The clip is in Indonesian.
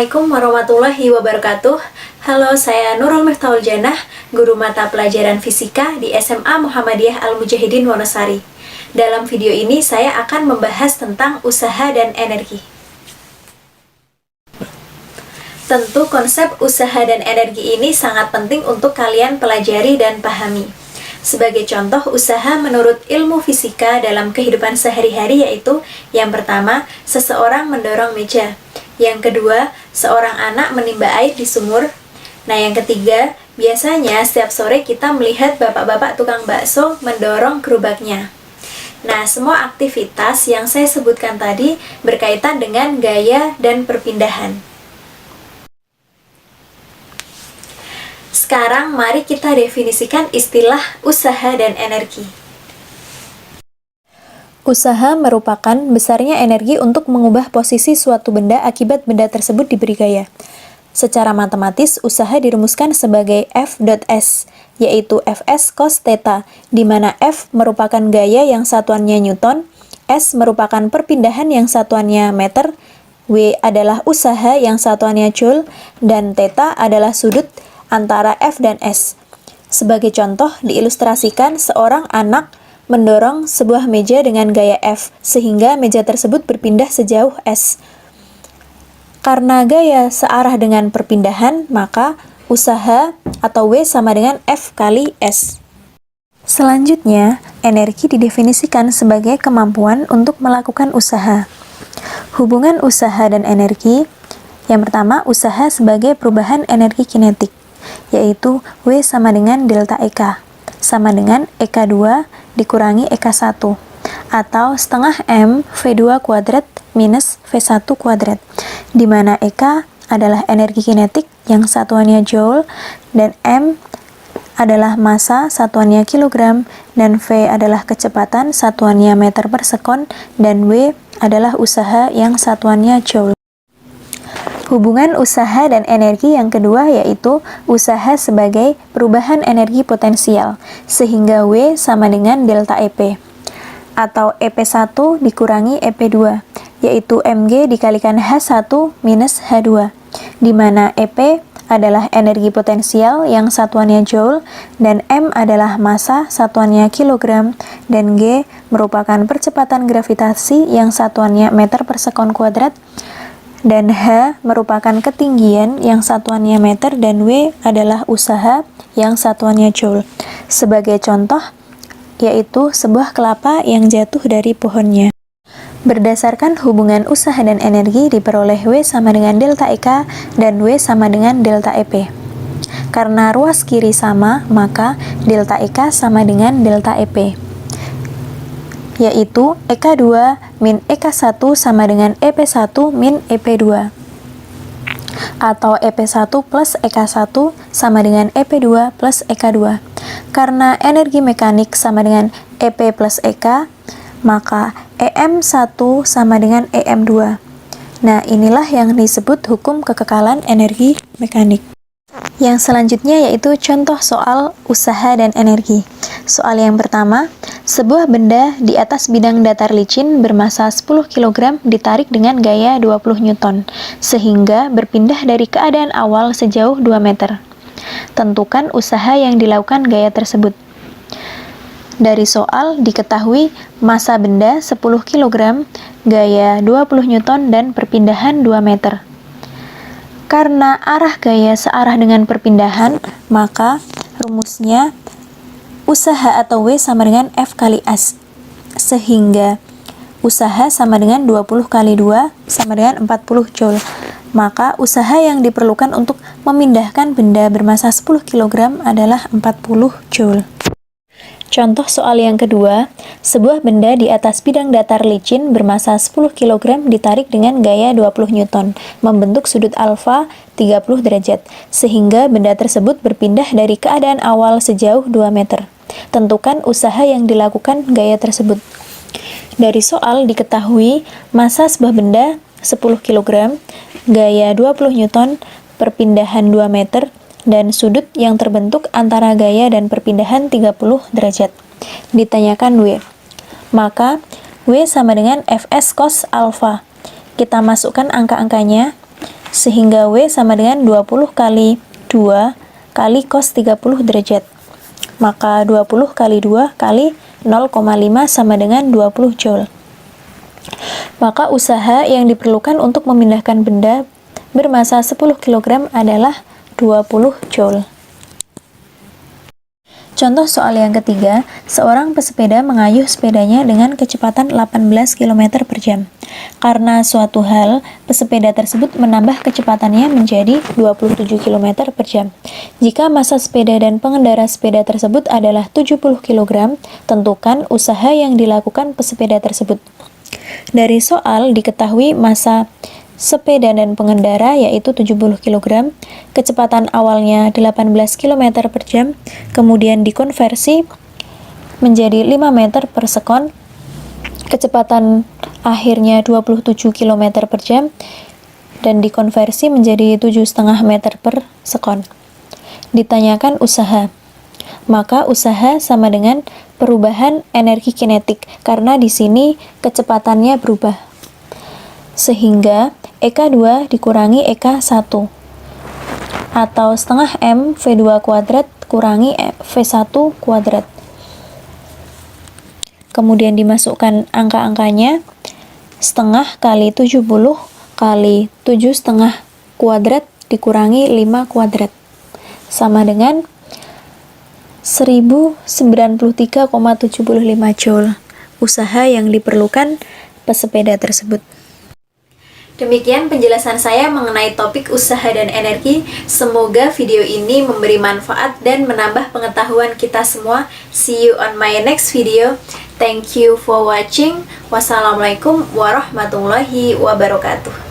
Assalamualaikum warahmatullahi wabarakatuh. Halo, saya Nurul Miftahul Janah, guru mata pelajaran fisika di SMA Muhammadiyah Al-Mujahidin Wonosari. Dalam video ini saya akan membahas tentang usaha dan energi. Tentu konsep usaha dan energi ini sangat penting untuk kalian pelajari dan pahami. Sebagai contoh usaha menurut ilmu fisika dalam kehidupan sehari-hari yaitu yang pertama, seseorang mendorong meja. Yang kedua, seorang anak menimba air di sumur. Nah, yang ketiga, biasanya setiap sore kita melihat bapak-bapak tukang bakso mendorong gerobaknya. Nah, semua aktivitas yang saya sebutkan tadi berkaitan dengan gaya dan perpindahan. Sekarang mari kita definisikan istilah usaha dan energi. Usaha merupakan besarnya energi untuk mengubah posisi suatu benda akibat benda tersebut diberi gaya. Secara matematis, usaha dirumuskan sebagai F.S, yaitu Fs cos theta, di mana F merupakan gaya yang satuannya Newton, S merupakan perpindahan yang satuannya meter, W adalah usaha yang satuannya Joule, dan theta adalah sudut antara F dan S. Sebagai contoh, diilustrasikan seorang anak mendorong sebuah meja dengan gaya F, sehingga meja tersebut berpindah sejauh S. Karena gaya searah dengan perpindahan, maka usaha atau W sama dengan F kali S. Selanjutnya, energi didefinisikan sebagai kemampuan untuk melakukan usaha. Hubungan usaha dan energi, yang pertama, usaha sebagai perubahan energi kinetik, yaitu W sama dengan delta EK, sama dengan EK2 dikurangi EK1, atau setengah M V2 kuadrat minus V1 kuadrat, di mana EK adalah energi kinetik yang satuannya Joule, dan M adalah massa satuannya kilogram, dan V adalah kecepatan satuannya meter per sekon, dan W adalah usaha yang satuannya Joule. Hubungan usaha dan energi yang kedua yaitu usaha sebagai perubahan energi potensial, sehingga W sama dengan delta EP, atau EP1 dikurangi EP2, yaitu Mg dikalikan H1 minus H2, di mana EP adalah energi potensial yang satuannya Joule, dan M adalah massa satuannya kilogram, dan G merupakan percepatan gravitasi yang satuannya meter per sekon kuadrat, dan H merupakan ketinggian yang satuannya meter, dan W adalah usaha yang satuannya Joule. Sebagai contoh, yaitu sebuah kelapa yang jatuh dari pohonnya. Berdasarkan hubungan usaha dan energi diperoleh W sama dengan delta EK dan W sama dengan delta EP. Karena ruas kiri sama, maka delta EK sama dengan delta EP, yaitu EK2 min EK1 sama dengan EP1 min EP2, atau EP1 plus EK1 sama dengan EP2 plus EK2. Karena energi mekanik sama dengan EP plus EK, maka EM1 sama dengan EM2. Nah, inilah yang disebut hukum kekekalan energi mekanik. Yang selanjutnya yaitu contoh soal usaha dan energi. Soal yang pertama, sebuah benda di atas bidang datar licin bermassa 10 kg ditarik dengan gaya 20 Newton, sehingga berpindah dari keadaan awal sejauh 2 meter. Tentukan usaha yang dilakukan gaya tersebut. Dari soal diketahui massa benda 10 kg, gaya 20 Newton, dan perpindahan 2 meter. Karena arah gaya searah dengan perpindahan, maka rumusnya usaha atau W sama dengan F kali S, sehingga usaha sama dengan 20 kali 2 sama dengan 40 Joule. Maka usaha yang diperlukan untuk memindahkan benda bermassa 10 kg adalah 40 Joule. Contoh soal yang kedua, sebuah benda di atas bidang datar licin bermassa 10 kg ditarik dengan gaya 20 Newton, membentuk sudut alfa 30 derajat, sehingga benda tersebut berpindah dari keadaan awal sejauh 2 meter. Tentukan usaha yang dilakukan gaya tersebut. Dari soal diketahui massa sebuah benda 10 kg, gaya 20 Newton, perpindahan 2 meter, dan sudut yang terbentuk antara gaya dan perpindahan 30 derajat. Ditanyakan W. Maka W sama dengan Fs cos alpha. Kita masukkan angka-angkanya. sehingga W sama dengan 20 kali 2 kali cos 30 derajat. Maka 20 kali 2 kali 0,5 sama dengan 20 Joule. Maka usaha yang diperlukan untuk memindahkan benda bermassa 10 kg adalah 20 Joule. Contoh soal yang ketiga, seorang pesepeda mengayuh sepedanya dengan kecepatan 18 km per jam. Karena suatu hal, pesepeda tersebut menambah kecepatannya menjadi 27 km per jam. Jika massa sepeda dan pengendara sepeda tersebut adalah 70 kg, tentukan usaha yang dilakukan pesepeda tersebut. Dari soal diketahui massa sepeda dan pengendara yaitu 70 kg, kecepatan awalnya 18 km per jam, kemudian dikonversi menjadi 5 meter per sekon, kecepatan akhirnya 27 km per jam, dan dikonversi menjadi 7,5 meter per sekon. Ditanyakan usaha, maka usaha sama dengan perubahan energi kinetik, karena di sini kecepatannya berubah. Sehingga EK2 dikurangi EK1 atau setengah M V2 kuadrat kurangi V1 kuadrat. Kemudian dimasukkan angka-angkanya, setengah kali 70 kali 7,5 kuadrat dikurangi 5 kuadrat sama dengan 1093,75 Joule usaha yang diperlukan pesepeda tersebut. Demikian penjelasan saya mengenai topik usaha dan energi. Semoga video ini memberi manfaat dan menambah pengetahuan kita semua. See you on my next video. Thank you for watching. Wassalamualaikum warahmatullahi wabarakatuh.